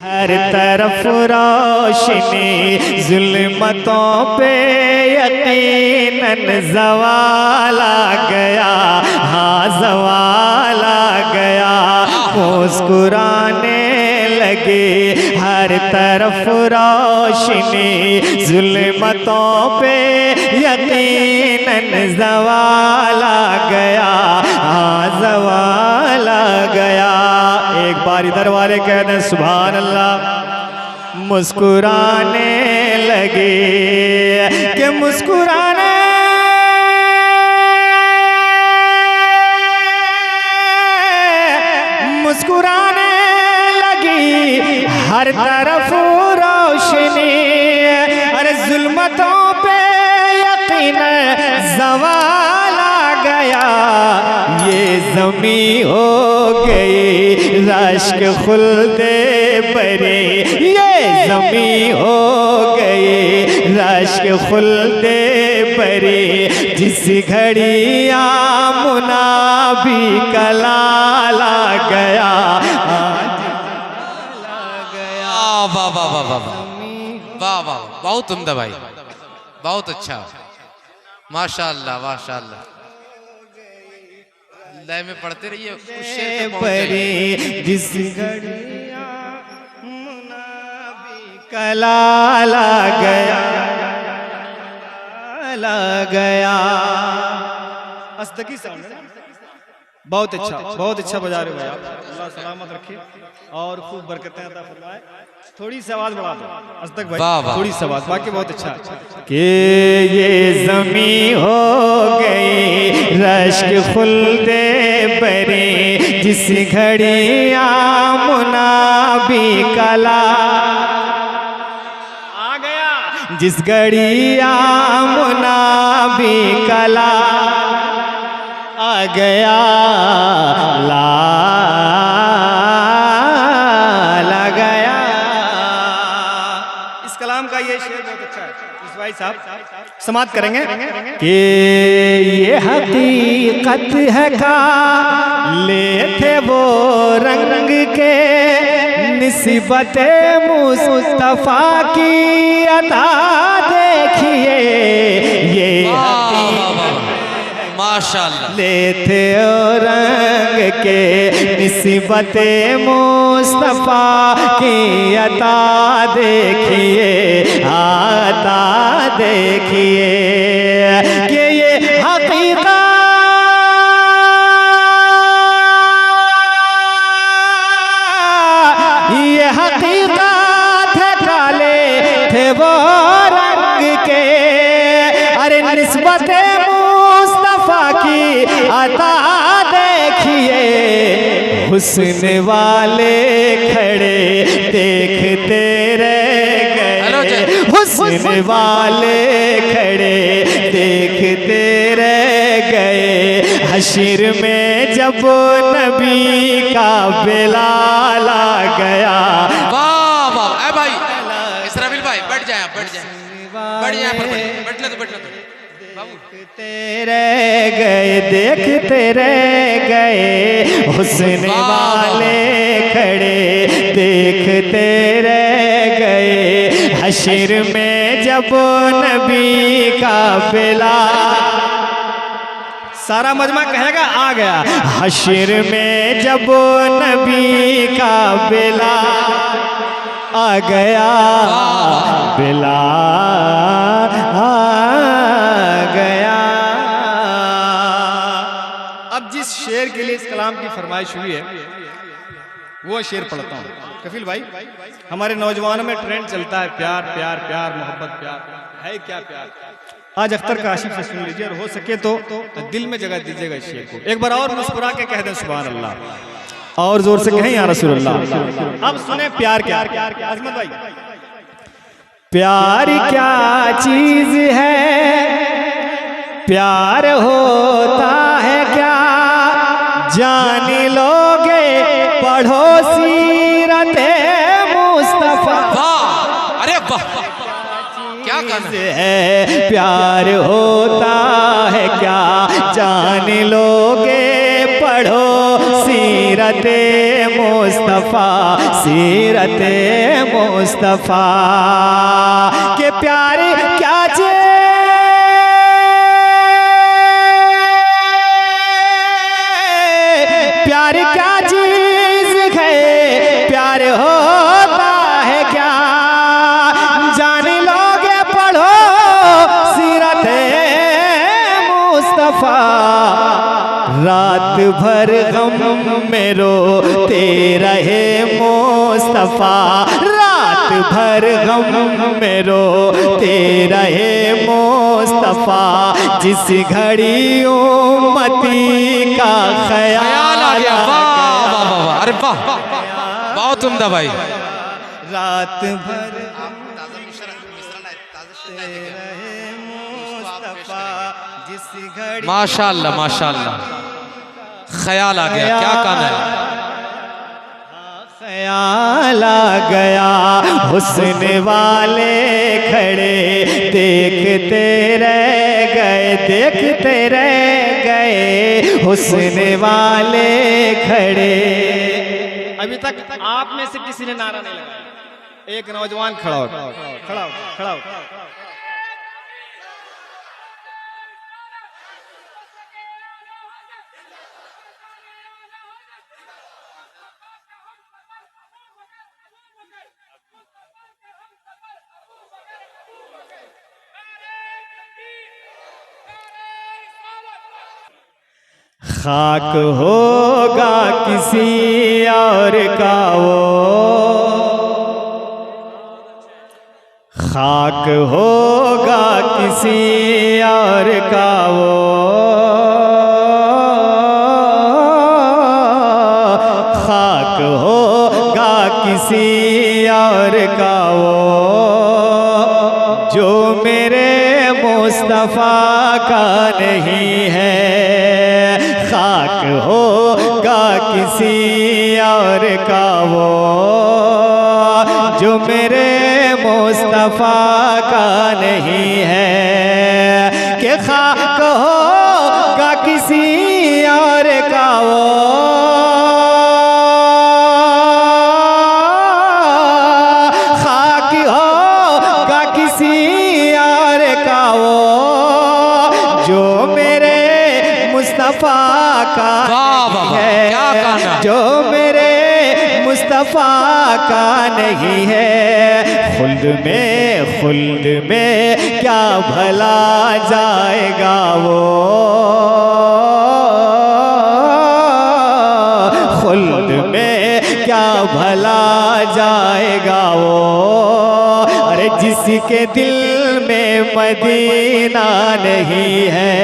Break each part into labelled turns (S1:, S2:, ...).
S1: हर तरफ रोशनी जुल्मतों पे यकीनन ज़वाल आ गया, हाँ ज़वाल आ गया। मुस्कुराने लगे हर तरफ रोशनी जुल्मतों पे यकीनन ज़वाल आ गया, हाँ ज़वाल आ गया। एक बार इधर वाले कह दें सुभान अल्लाह। मुस्कुराने लगे कि मुस्कुराने मुस्कुराने लगी हर तरफ रोशनी, अरे जुल्मतों पे यकीन ज़वाल आ गया। ये ज़मीं हो गई रश्क खुल्दे परे, ये ज़मीं हो गई रश्क खुल्दे परे। जिस घड़ी आमुना भी कलाल आ गया,
S2: वाह वाह वाह वाह वाह वाह, बहुत उम्दा भाई, बहुत अच्छा, माशाअल्लाह माशाअल्लाह। लय में पढ़ते रहिए उस शेर तक पहुंच जाइए।
S1: जिस घड़िया मुनाबी कलाल आ गया, ला गया। अस्तकी साउंड है, बहुत अच्छा बजा रहे हो भाई आप। अल्लाह सलामत रखे और खूब बरकतें अता फरमाए। थोड़ी सी आवाज बढ़ा दो अस्तक भाई, थोड़ी सी आवाज, बाकी बहुत अच्छा। कि ये ज़मीं हो गई रश्क खुल्दे परे, जिस घड़ी आमुना भी कला आ गया, जिस घड़ी आमुना भी कला आ गया, ला गया। इस कलाम का ये शेर बहुत अच्छा है, इस भाई साहब समाप्त करेंगे कि ये हकीकत है का ले थे वो रंग के, निस्बते मुस्तफा की अता देखिए। ये
S2: माशाअल्लाह
S1: लेते ओ रंग के, निस्बते मुस्तफा की अता देखिए, आता देखिए कि ये हकीकत, ये हकीकत है काले थे वो रंग के, अरे निस्बते की अता देखिए। हुस्न वाले खड़े देखते रह गए, हुस्न वाले खड़े देखते रह गए। हश्र में जब नबी का बिलाल आ गया।
S2: वाह वाह, ए भाई इसराफिल भाई बैठ जाए, बैठ जाए, बैठ जाए, बैठना तो बैठना तो।
S1: देखते रह गए, देखते रह गए, हुस्न वाले खड़े देखते रह गए। हश्र में जब नबी का बिलाल, सारा मजमा कहेगा आ गया। हश्र में जब नबी का बिलाल आ गया, बिलाल आ गया। अब जिस शेर के लिए इस कलाम की फरमाइश हुई है वो शेर पढ़ता हूँ। कफील भाई, हमारे नौजवानों में ट्रेंड चलता है प्यार प्यार प्यार मोहब्बत, प्यार है क्या प्यार। आज अख्तर का आशिफ से सुन लीजिए और हो सके तो दिल में जगह दीजिएगा इस शेर को। एक बार और मुस्कुरा के कह दें सुभान अल्लाह, और जोर से कहें या रसूल अल्लाह। अब सुने प्यार क्या। अजमत भाई, प्यार क्या चीज है, प्यार होता है क्या, जान लोगे पढ़ो सीरते मुस्तफा।
S2: वाह, अरे वाह, क्या कहना
S1: है, प्यार होता है क्या, जान लोगे पढ़ो सीरते मुस्तफा मुस्तफ़ा सीरत मुस्तफ़ा के प्यारे क्या प्यार क्या चीज है, प्यार होता है क्या, जान लोगे पढ़ो सीरत मुस्तफ़ा। रात भर गम में रोते रहे मुस्तफ़ा, रात भर गम में रोते रहे मुस्तफ़ा। जिस घड़ी उम्मती का ख्याल आ गया।
S2: वाह वाह वाह, अरे वाह, बहुत उम्दा भाई।
S1: रात भर
S2: माशाअल्लाह माशाअल्लाह, ख्याल आ गया, क्या गाना है।
S1: ख्याल आ गया, हुस्न वाले खड़े देखते रह गए, देखते रह गए हुस्न वाले खड़े। अभी तक आप में से किसी ने नारा नहीं लगाया। एक नौजवान खड़ा हो, खड़ा हो, खड़ा हो। खाक होगा किसी और का वो, खाक होगा किसी और का वो, खाक होगा किसी और का वो, जो मेरे मुस्तफ़ा का नहीं है। खाक होगा किसी और का वो, जो मेरे मुस्तफ़ा का नहीं है। कि खाक होगा किसी और का वो, खाक होगा किसी और का वो, जो मेरे मुस्तफ़ा का है,
S2: क्या गाना,
S1: जो मेरे मुस्तफ़ा का नहीं है। खुल्द में क्या भला जाएगा वो, खुल्द में क्या भला जाएगा वो। अरे जिसके दिल में मदीना नहीं है,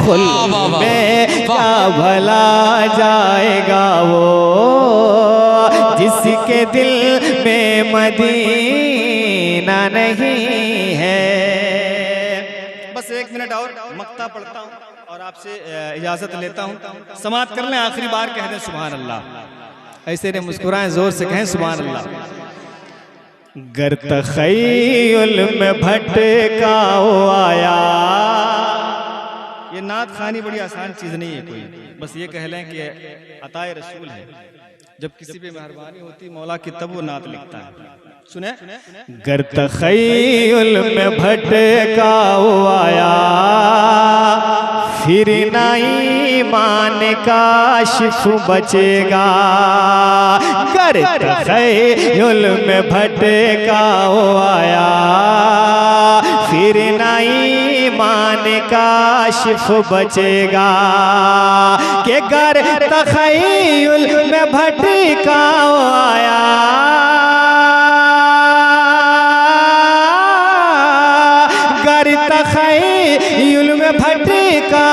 S1: खुल्द में क्या भला जाएगा वो, जिसके दिल में मदीना नहीं है। बस एक मिनट और मक्ता पढ़ता हूँ और आपसे इजाजत लेता हूँ। समाप्त कर लें, आखिरी बार कह दें सुभान अल्लाह। ऐसे ने मुस्कुराएं, जोर से कहें सुभान अल्लाह। गर तख़य्युल में भटका आया। ये नात खानी बड़ी आसान चीज नहीं है कोई, बस ये कह लें कि अताए रसूल है। जब किसी पे मेहरबानी होती मौला की तब वो नात लिखता है। सुने, गर तख़य्युल में भटका आया, फिर ना ईमान काशिफ बचेगा। गर तख़य्युल में भटका आया, फिर ना ईमान काशिफ बचेगा। के गर तख़य्युल में भटका आया, गर तख़य्युल में भटका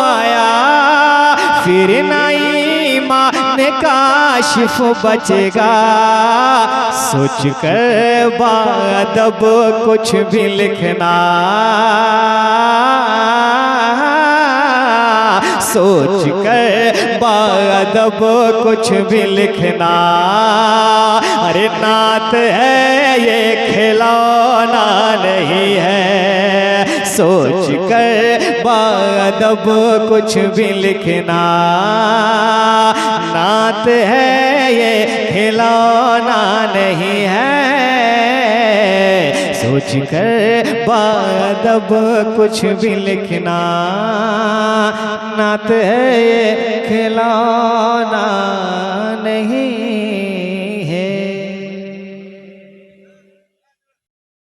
S1: आया, फिर ना ईमान काशिफ बचेगा। सोच कर बादब कुछ भी लिखना, सोच कर बादब कुछ भी लिखना। अरे नात है ये खिलौना नहीं है, सोच कर बादब कुछ भी लिखना, नात है ये खिलौना नहीं है। सोच कर बादब कुछ भी लिखना, नात है ये खिलौना